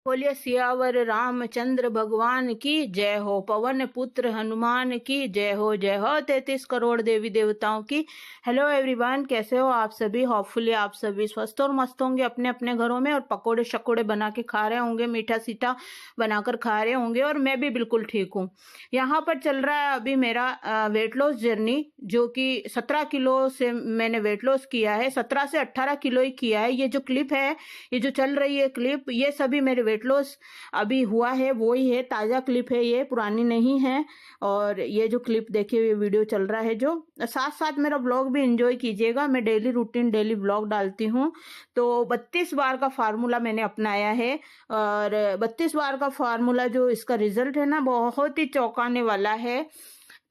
बोलिए सियावर रामचंद्र भगवान की जय हो। पवन पुत्र हनुमान की जय हो। जय हो 33 करोड़ देवी देवताओं की। हेलो एवरीवन, कैसे हो आप सभी। होपफुली आप सभी स्वस्थ और मस्त होंगे अपने अपने घरों में और पकोड़े शकोड़े बना के खा रहे होंगे, मीठा सीठा बनाकर खा रहे होंगे। और मैं भी बिल्कुल ठीक हूँ। यहाँ पर चल रहा है अभी मेरा वेट लॉस जर्नी, जो कि 17 किलो से मैंने वेट लॉस किया है। 17 से 18 किलो ही किया है। ये जो क्लिप है, ये जो चल रही है क्लिप, ये सभी मेरे वेट लॉस अभी हुआ है वो ही है। ताज़ा क्लिप है, ये पुरानी नहीं है। और ये जो क्लिप देखिए, ये वीडियो चल रहा है जो, साथ साथ मेरा ब्लॉग भी एंजॉय कीजिएगा। मैं डेली रूटीन डेली ब्लॉग डालती हूँ। तो 32 बार का फार्मूला मैंने अपनाया है। और 32 बार का फार्मूला जो इसका रिजल्ट है ना, बहुत ही चौंकाने वाला है।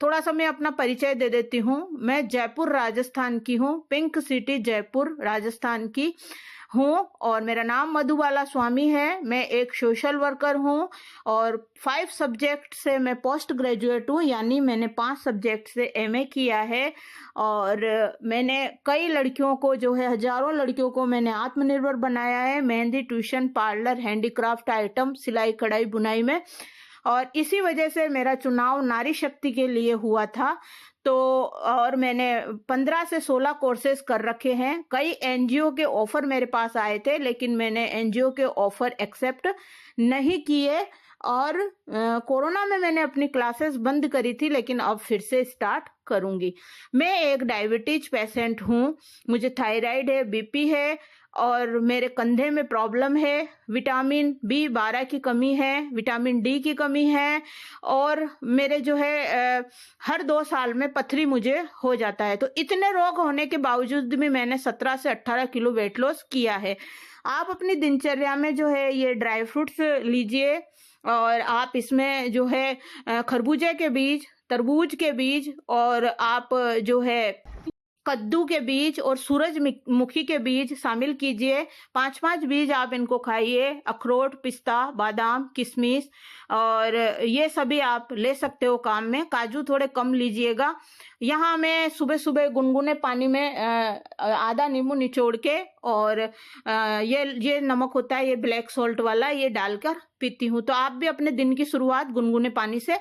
थोड़ा सा मैं अपना परिचय दे देती हूँ। मैं जयपुर राजस्थान की हूँ, पिंक सिटी जयपुर राजस्थान की हूँ। और मेरा नाम मधुबाला स्वामी है। मैं एक सोशल वर्कर हूँ और 5 सब्जेक्ट से मैं पोस्ट ग्रेजुएट हूँ, यानी मैंने 5 सब्जेक्ट से एमए किया है। और मैंने कई लड़कियों को, जो है हजारों लड़कियों को मैंने आत्मनिर्भर बनाया है। Mehndi, tuition, parlour, handicraft item, सिलाई कढ़ाई बुनाई में। और इसी वजह से मेरा चुनाव नारी शक्ति के लिए हुआ था। तो और मैंने 15 से 16 कोर्सेज कर रखे हैं। कई एनजीओ के ऑफर मेरे पास आए थे, लेकिन मैंने एनजीओ के ऑफर एक्सेप्ट नहीं किए। और कोरोना में मैंने अपनी क्लासेस बंद करी थी, लेकिन अब फिर से स्टार्ट करूंगी। मैं एक डायबिटीज पेशेंट हूँ। मुझे थायराइड है, बीपी है और मेरे कंधे में प्रॉब्लम है। विटामिन B12 की कमी है, विटामिन D की कमी है। और मेरे जो है हर 2 साल में पथरी मुझे हो जाता है। तो इतने रोग होने के बावजूद भी मैंने 17 से 18 किलो वेट लॉस किया है। आप अपनी दिनचर्या में जो है ये ड्राई फ्रूट्स लीजिए। और आप इसमें जो है खरबूजे के बीज, तरबूज के बीज, और आप जो है कद्दू के बीज और सूरजमुखी के बीज शामिल कीजिए। 5-5 बीज आप इनको खाइए। अखरोट, पिस्ता, बादाम, किशमिश, और ये सभी आप ले सकते हो काम में। काजू थोड़े कम लीजिएगा। यहाँ मैं सुबह सुबह गुनगुने पानी में आधा नींबू निचोड़ के, और ये नमक होता है, ये ब्लैक सॉल्ट वाला, ये डालकर पीती हूँ। तो आप भी अपने दिन की शुरुआत गुनगुने पानी से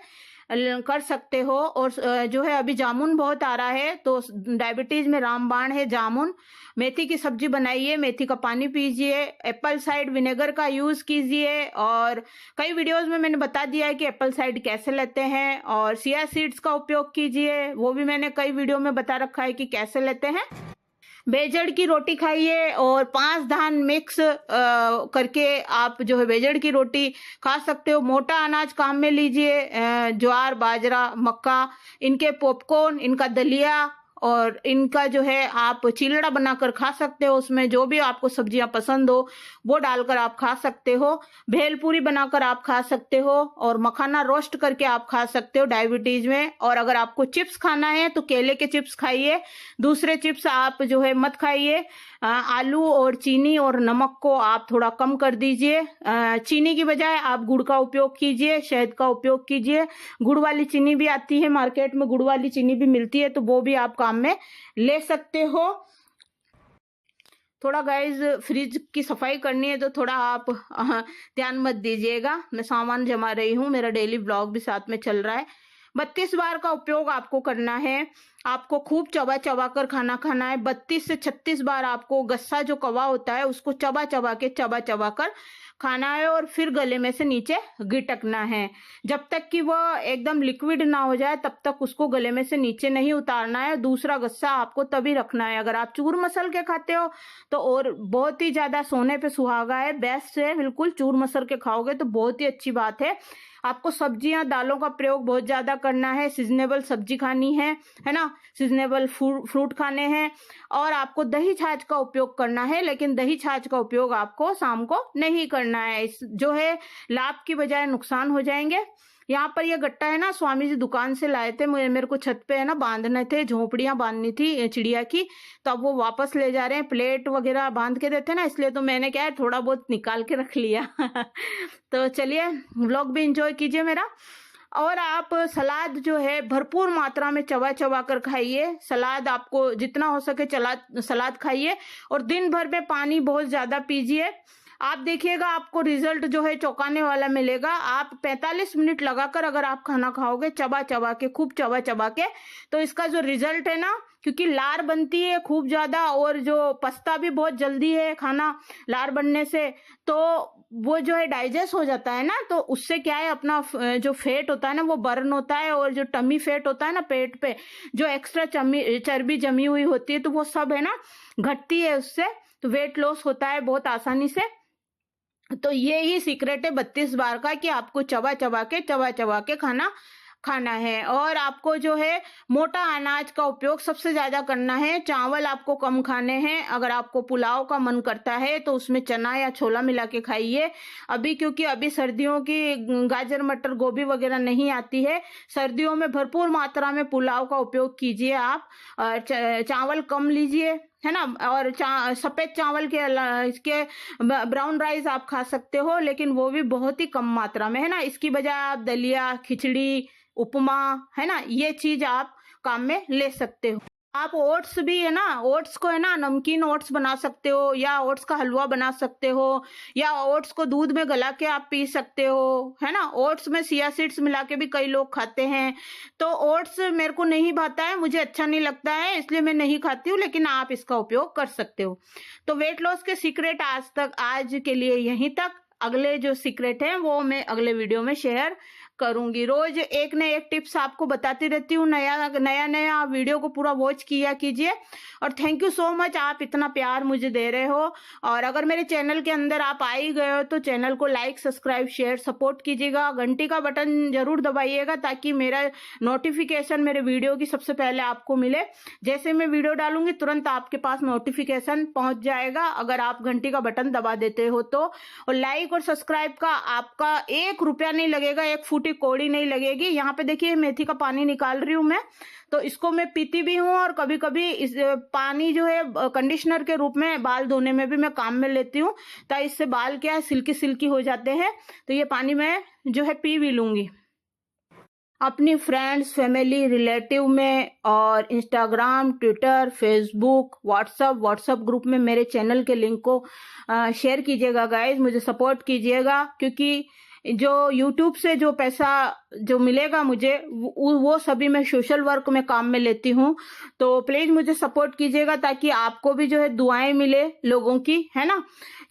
कर सकते हो। और जो है अभी जामुन बहुत आ रहा है, तो डायबिटीज में रामबाण है जामुन। मेथी की सब्जी बनाइए, मेथी का पानी पीजिए, एप्पल साइड विनेगर का यूज कीजिए। और कई वीडियोस में मैंने बता दिया है कि एप्पल साइड कैसे लेते हैं। और चिया सीड्स का उपयोग कीजिए, वो भी मैंने कई वीडियो में बता रखा है कि कैसे लेते हैं। बेजड़ की रोटी खाइए और 5 धान मिक्स करके आप जो है बेजड़ की रोटी खा सकते हो। मोटा अनाज काम में लीजिए, ज्वार, बाजरा, मक्का, इनके पॉपकॉर्न, इनका दलिया, और इनका जो है आप चिलड़ा बनाकर खा सकते हो। उसमें जो भी आपको सब्जियां पसंद हो वो डालकर आप खा सकते हो। भेलपूरी बनाकर आप खा सकते हो, और मखाना रोस्ट करके आप खा सकते हो डायबिटीज में। और अगर आपको चिप्स खाना है तो केले के चिप्स खाइए, दूसरे चिप्स आप जो है मत खाइए। आलू और चीनी और नमक को आप थोड़ा कम कर दीजिए। चीनी की बजाय आप गुड़ का उपयोग कीजिए, शहद का उपयोग कीजिए। गुड़ वाली चीनी भी आती है मार्केट में, गुड़ वाली चीनी भी मिलती है, तो वो भी आप काम में ले सकते हो। थोड़ा गाइज फ्रिज की सफाई करनी है तो थोड़ा आप ध्यान मत दीजिएगा। मैं सामान जमा रही हूँ, मेरा डेली ब्लॉग भी साथ में चल रहा है। 32 बार का उपयोग आपको करना है। आपको खूब चबा चबा कर खाना है। 32 से 36 बार आपको गस्सा जो कवा होता है उसको चबा चबा कर खाना है। और फिर गले में से नीचे गिटकना है। जब तक कि वह एकदम लिक्विड ना हो जाए तब तक उसको गले में से नीचे नहीं उतारना है। दूसरा गस्सा आपको तभी रखना है। अगर आप चूर मसल के खाते हो तो और बहुत ही ज्यादा सोने पे सुहागा है, बेस्ट है। बिल्कुल चूर मसल के खाओगे तो बहुत ही अच्छी बात है। आपको सब्जियां, दालों का प्रयोग बहुत ज्यादा करना है। सीजनेबल सब्जी खानी है ना, सीजनेबल फ्रूट खाने हैं। और आपको दही छाछ का उपयोग करना है, लेकिन दही छाछ का उपयोग आपको शाम को नहीं करना है। इस जो है लाभ की बजाय नुकसान हो जाएंगे। यहाँ पर ये गट्टा है ना, स्वामी जी दुकान से लाए थे। मेरे को छत पे है ना बांधने थे, झोपड़ियां बांधनी थी चिड़िया की, तो अब वो वापस ले जा रहे हैं। प्लेट वगैरह बांध के देते ना, इसलिए तो मैंने क्या है थोड़ा बहुत निकाल के रख लिया। तो चलिए व्लॉग भी एंजॉय कीजिए मेरा। और आप सलाद जो है भरपूर मात्रा में चबा चबा कर खाइए। सलाद आपको जितना हो सके सलाद खाइए। और दिन भर में पानी बहुत ज्यादा पीजिए। आप देखिएगा, आपको रिजल्ट जो है चौंकाने वाला मिलेगा। आप 45 मिनट लगाकर अगर आप खाना खाओगे चबा चबा के, खूब चबा चबा के, तो इसका जो रिजल्ट है ना, क्योंकि लार बनती है खूब ज्यादा और जो पचता भी बहुत जल्दी है खाना लार बनने से, तो वो जो है डाइजेस्ट हो जाता है ना, तो उससे क्या है, अपना जो फैट होता है ना वो बर्न होता है, और जो टमी फैट होता है ना पेट पे, जो एक्स्ट्रा चर्बी जमी हुई होती है, तो वो सब है ना घटती है उससे, तो वेट लॉस होता है बहुत आसानी से। तो ये ही सीक्रेट है 32 बार का, कि आपको चबा चबा के खाना है। और आपको जो है मोटा अनाज का उपयोग सबसे ज्यादा करना है। चावल आपको कम खाने हैं। अगर आपको पुलाव का मन करता है तो उसमें चना या छोला मिला के खाइए। अभी क्योंकि अभी सर्दियों की गाजर मटर गोभी वगैरह नहीं आती है, सर्दियों में भरपूर मात्रा में पुलाव का उपयोग कीजिए आप। चावल कम लीजिए, है ना। और सफेद चावल के इसके ब्राउन राइस आप खा सकते हो, लेकिन वो भी बहुत ही कम मात्रा में, है ना। इसकी बजाय आप दलिया, खिचड़ी, उपमा, है ना, ये चीज आप काम में ले सकते हो। आप ओट्स भी, है ना, ओट्स को है ना नमकीन ओट्स बना सकते हो, या ओट्स का हलवा बना सकते हो, या ओट्स को दूध में गला के आप पी सकते हो, है ना। ओट्स में चिया सीड्स मिला के भी कई लोग खाते हैं। तो ओट्स मेरे को नहीं भाता है, मुझे अच्छा नहीं लगता है, इसलिए मैं नहीं खाती हूँ, लेकिन आप इसका उपयोग कर सकते हो। तो वेट लॉस के सीक्रेट आज के लिए यहीं तक। अगले जो सीक्रेट है वो मैं अगले वीडियो में शेयर करूंगी। रोज एक न एक टिप्स आपको बताती रहती हूँ। नया वीडियो को पूरा वॉच किया कीजिए। और थैंक यू सो मच, आप इतना प्यार मुझे दे रहे हो। और अगर मेरे चैनल के अंदर आप आ ही गए हो तो चैनल को लाइक, सब्सक्राइब, शेयर, सपोर्ट कीजिएगा। घंटी का बटन जरूर दबाइएगा ताकि मेरा नोटिफिकेशन मेरे वीडियो की सबसे पहले आपको मिले। जैसे मैं वीडियो डालूंगी तुरंत आपके पास नोटिफिकेशन पहुंच जाएगा, अगर आप घंटी का बटन दबा देते हो तो। और लाइक और सब्सक्राइब का आपका 1 रुपया नहीं लगेगा, 1 फूटी कौड़ी नहीं लगेगी। यहाँ पे देखिए मेथी का पानी निकाल रही हूँ मैं, तो इसको मैं पीती भी हूँ, और कभी कभी इस पानी जो है कंडीशनर के रूप में बाल धोने में भी मैं काम में लेती हूँ, तो इससे बाल क्या है सिल्की सिल्की हो जाते हैं। तो ये पानी मैं जो है पी भी लूंगी। अपनी फ्रेंड्स, फैमिली, रिलेटिव में और Instagram, Twitter, Facebook, WhatsApp group में मेरे चैनल के लिंक को शेयर कीजिएगा गाइज। मुझे सपोर्ट कीजिएगा, क्योंकि जो यूट्यूब से जो पैसा जो मिलेगा मुझे वो सभी मैं सोशल वर्क में काम में लेती हूँ। तो प्लीज मुझे सपोर्ट कीजिएगा ताकि आपको भी जो है दुआएं मिले लोगों की, है ना।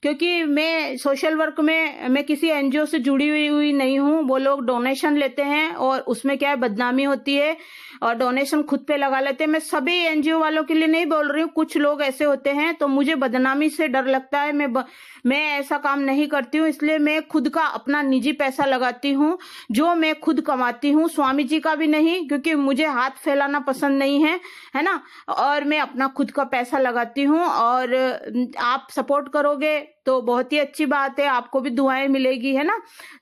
क्योंकि मैं सोशल वर्क में मैं किसी एनजीओ से जुड़ी हुई नहीं हूँ। वो लोग डोनेशन लेते हैं और उसमें क्या है बदनामी होती है, और डोनेशन खुद पे लगा लेते हैं। मैं सभी एनजीओ वालों के लिए नहीं बोल रही हूँ, कुछ लोग ऐसे होते हैं, तो मुझे बदनामी से डर लगता है। मैं ऐसा काम नहीं करती हूँ, इसलिए मैं खुद का अपना निजी पैसा लगाती हूँ जो मैं खुद कमाती हूँ। स्वामी जी का भी नहीं, क्योंकि मुझे हाथ फैलाना पसंद नहीं है, है ना। और मैं अपना खुद का पैसा लगाती हूँ, और आप सपोर्ट करोगे तो बहुत ही अच्छी बात है, आपको भी दुआएं मिलेगी, है ना।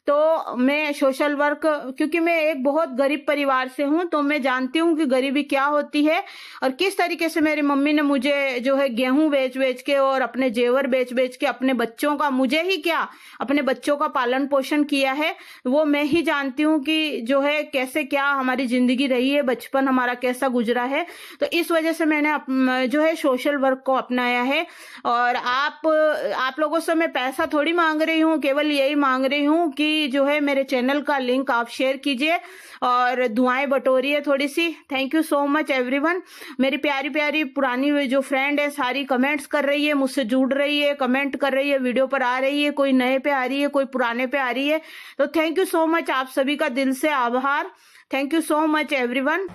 तो मैं सोशल वर्क, क्योंकि मैं एक बहुत गरीब परिवार से हूँ, तो मैं जानती हूँ कि गरीबी क्या होती है, और किस तरीके से मेरी मम्मी ने मुझे जो है गेहूं बेच बेच के और अपने जेवर बेच बेच के अपने बच्चों का, मुझे ही क्या अपने बच्चों का पालन पोषण किया है, वो मैं ही जानती हूँ कि जो है कैसे क्या हमारी जिंदगी रही है, बचपन हमारा कैसा गुजरा है। तो इस वजह से मैंने जो है सोशल वर्क को अपनाया है। और आप लोगों से मैं पैसा थोड़ी मांग रही हूँ, केवल यही मांग रही हूँ कि जो है मेरे चैनल का लिंक आप शेयर कीजिए और दुआएं बटोरिए थोड़ी सी। Thank you so much everyone. मेरी प्यारी प्यारी पुरानी जो फ्रेंड है सारी कमेंट्स कर रही है, मुझसे जुड़ रही है, कमेंट कर रही है, वीडियो पर आ रही है, कोई नए पे आ रही है, कोई पुराने पे आ रही है। तो थैंक यू सो मच, आप सभी का दिल से आभार। Thank you so much everyone.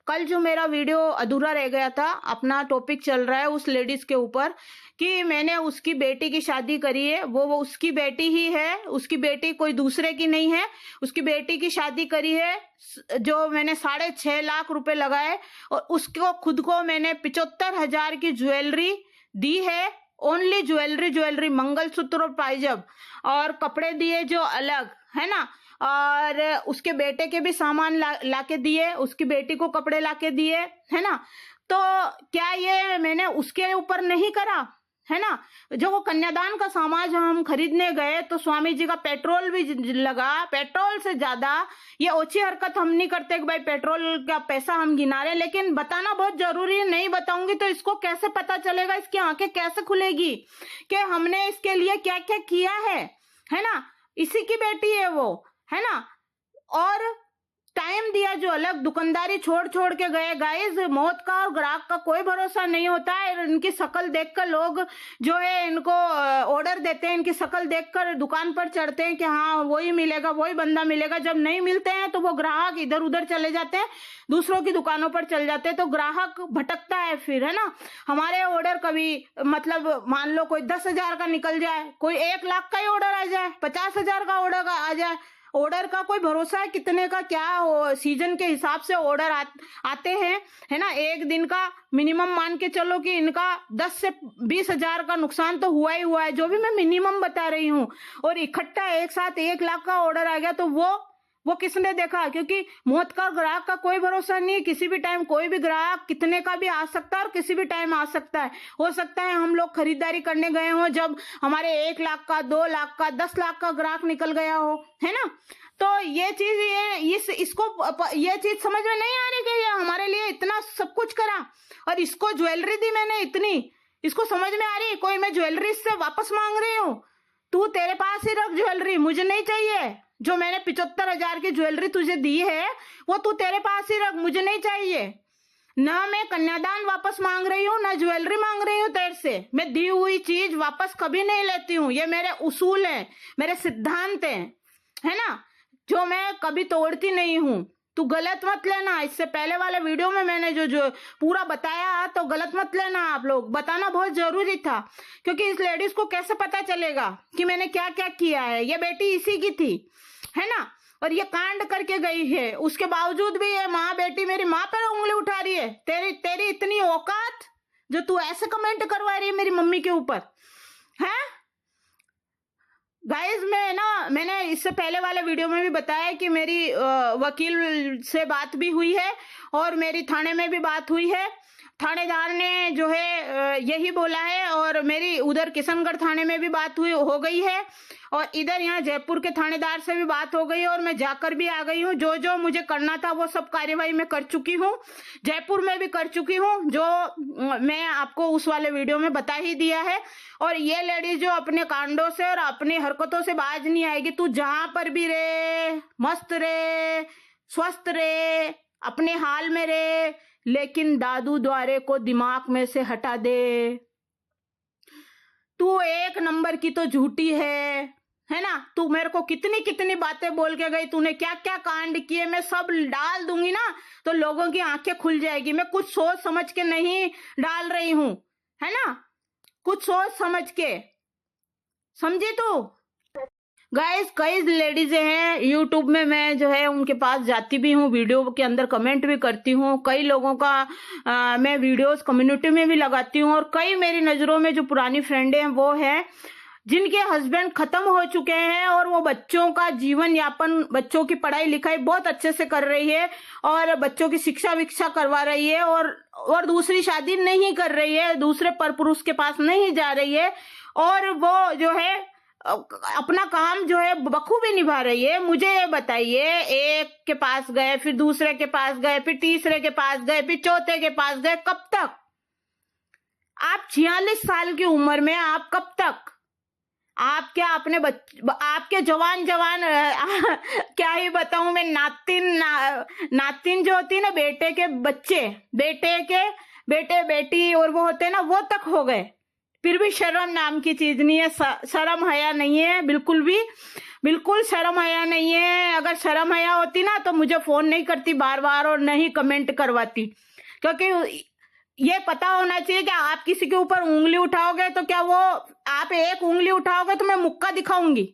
कल जो मेरा वीडियो अधूरा रह गया था, अपना टॉपिक चल रहा है उस लेडीज के ऊपर कि मैंने उसकी बेटी की शादी करी है, वो उसकी बेटी ही है, उसकी बेटी कोई दूसरे की नहीं है, उसकी बेटी की शादी करी है, जो मैंने 6.5 लाख रुपए लगाए, और उसको खुद को मैंने 75,000 की ज्वेलरी दी है। ओनली ज्वेलरी, मंगलसूत्र और पायजब और कपड़े दिए जो अलग, है ना। और उसके बेटे के भी सामान लाके दिए, उसकी बेटी को कपड़े लाके दिए, है ना। तो क्या ये मैंने उसके ऊपर नहीं करा? है ना। जो वो कन्यादान का सामान हम खरीदने गए तो स्वामी जी का पेट्रोल भी लगा, पेट्रोल से ज्यादा ये ओछी हरकत हम नहीं करते कि भाई पेट्रोल का पैसा हम गिना रहे, लेकिन बताना बहुत जरूरी है। नहीं बताऊंगी तो इसको कैसे पता चलेगा, इसकी आंखें कैसे खुलेगी कि हमने इसके लिए क्या क्या किया है ना। इसी की बेटी है वो, है ना। और टाइम दिया जो अलग, दुकानदारी छोड़ छोड़ के गए। गाइस, मौत का और ग्राहक का कोई भरोसा नहीं होता है। इनकी शक्ल देखकर लोग जो है इनको ऑर्डर देते हैं, इनकी शक्ल देखकर दुकान पर चढ़ते हैं कि हाँ वही मिलेगा, वही बंदा मिलेगा। जब नहीं मिलते हैं तो वो ग्राहक इधर उधर चले जाते हैं, दूसरों की दुकानों पर चल जाते हैं, तो ग्राहक भटकता है फिर, है ना। हमारे ऑर्डर कभी मतलब मान लो कोई 10,000 का निकल जाए, कोई 1 लाख का ही ऑर्डर आ जाए, 50,000 का ऑर्डर आ जाए। ऑर्डर का कोई भरोसा है कितने का, क्या सीजन के हिसाब से ऑर्डर आते हैं, है ना। एक दिन का मिनिमम मान के चलो कि इनका 10 से 20,000 का नुकसान तो हुआ ही हुआ है, जो भी मैं मिनिमम बता रही हूँ। और इकट्ठा एक साथ 1 लाख का ऑर्डर आ गया तो वो किसने देखा, क्योंकि मौत का ग्राहक का कोई भरोसा नहीं है। किसी भी टाइम कोई भी ग्राहक कितने का भी आ सकता है और किसी भी टाइम आ सकता है। हो सकता है हम लोग खरीदारी करने गए हो, जब हमारे 1 लाख का, 2 लाख का, 10 लाख का ग्राहक निकल गया हो, है ना। तो ये चीज ये चीज समझ में नहीं आ रही कि ये हमारे लिए इतना सब कुछ करा और इसको ज्वेलरी दी मैंने इतनी, इसको समझ में आ रही कोई मैं ज्वेलरी इससे वापस मांग रही हूँ। तू तेरे पास ही रख ज्वेलरी, मुझे नहीं चाहिए। जो मैंने 75,000 की ज्वेलरी तुझे दी है वो तू तेरे पास ही रख, मुझे नहीं चाहिए। ना मैं कन्यादान वापस मांग रही हूँ, ना ज्वेलरी मांग रही हूँ तेरे से। मैं दी हुई चीज वापस कभी नहीं लेती हूँ। ये मेरे उसूल हैं, मेरे सिद्धांत हैं, है ना, जो मैं कभी तोड़ती नहीं हूँ। तू गलत मत लेना। इससे पहले वाले वीडियो में मैंने जो पूरा बताया तो गलत मत लेना। आप लोग बताना बहुत जरूरी था, क्योंकि इस लेडीज को कैसे पता चलेगा कि मैंने क्या क्या किया है। ये बेटी इसी की थी, है ना, और ये कांड करके गई है। उसके बावजूद भी ये माँ बेटी मेरी माँ पर उंगली उठा रही है। तेरी इतनी औकात जो तू ऐसे कमेंट करवा रही है मेरी मम्मी के ऊपर, है। गाइस, मैंने इससे पहले वाले वीडियो में भी बताया कि मेरी वकील से बात भी हुई है और मेरी थाने में भी बात हुई है। थानेदार ने जो है यही बोला है, और मेरी उधर किशनगढ़ थाने में भी बात हो गई है, और इधर यहाँ जयपुर के थानेदार से भी बात हो गई है, और मैं जाकर भी आ गई हूँ। जो जो मुझे करना था वो सब कार्यवाही मैं कर चुकी हूँ। जयपुर में भी कर चुकी हूँ, जो मैं आपको उस वाले वीडियो में बता ही दिया है। और ये लेडीज जो अपने कांडों से और अपनी हरकतों से बाज नहीं आएगी। तू जहां पर भी रहे, मस्त रहे, स्वस्थ रहे, अपने हाल में रहे, लेकिन दादू द्वारे को दिमाग में से हटा दे। तू 1 नंबर की तो झूठी है ना। तू मेरे को कितनी कितनी बातें बोल के गई, तूने क्या क्या कांड किए, मैं सब डाल दूंगी ना तो लोगों की आंखें खुल जाएगी। मैं कुछ सोच समझ के नहीं डाल रही हूं, है ना, कुछ सोच समझ के, समझी तू। गाइस, कई लेडीज हैं यूट्यूब में, मैं जो है उनके पास जाती भी हूँ, वीडियो के अंदर कमेंट भी करती हूँ। कई लोगों का मैं वीडियोस कम्युनिटी में भी लगाती हूँ, और कई मेरी नजरों में जो पुरानी फ्रेंडें हैं वो हैं जिनके हस्बैंड खत्म हो चुके हैं, और वो बच्चों का जीवन यापन, बच्चों की पढ़ाई लिखाई बहुत अच्छे से कर रही है, और बच्चों की शिक्षा विक्षा करवा रही है, और दूसरी शादी नहीं कर रही है, दूसरे परपुरुष के पास नहीं जा रही है, और वो जो है अपना काम जो है बखूबी निभा रही है। मुझे ये बताइए, एक के पास गए, फिर दूसरे के पास गए, फिर तीसरे के पास गए, फिर चौथे के पास गए, कब तक? आप 46 साल की उम्र में आप कब तक? आप क्या अपने आपके जवान क्या ही बताऊं मैं, नातिन जो होती है ना, बेटे के बच्चे, बेटे बेटी और वो होते हैं ना, वो तक हो गए, फिर भी शर्म नाम की चीज नहीं है। शर्म हया नहीं है, बिल्कुल शर्म हया नहीं है। अगर शर्म हया होती ना तो मुझे फोन नहीं करती बार बार और नहीं कमेंट करवाती, क्योंकि ये पता होना चाहिए कि आप किसी के ऊपर उंगली उठाओगे तो क्या वो, आप एक उंगली उठाओगे तो मैं मुक्का दिखाऊंगी,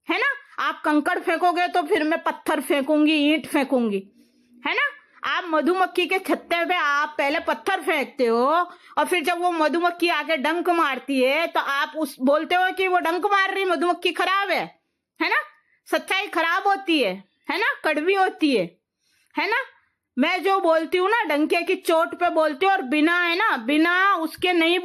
है ना। आप कंकड़ फेंकोगे तो फिर मैं पत्थर फेंकूंगी, ईंट फेंकूंगी, है ना। आप मधुमक्खी के छत्ते पे आप पहले पत्थर फेंकते हो, और फिर जब वो मधुमक्खी आके डंक मारती है तो आप बोलते हो कि वो डंक मार रही मधुमक्खी खराब है ना। सच्चाई खराब होती है ना, कड़वी होती है ना। मैं जो बोलती हूँ ना, डंके की चोट पे बोलती हूँ, और बिना उसके नहीं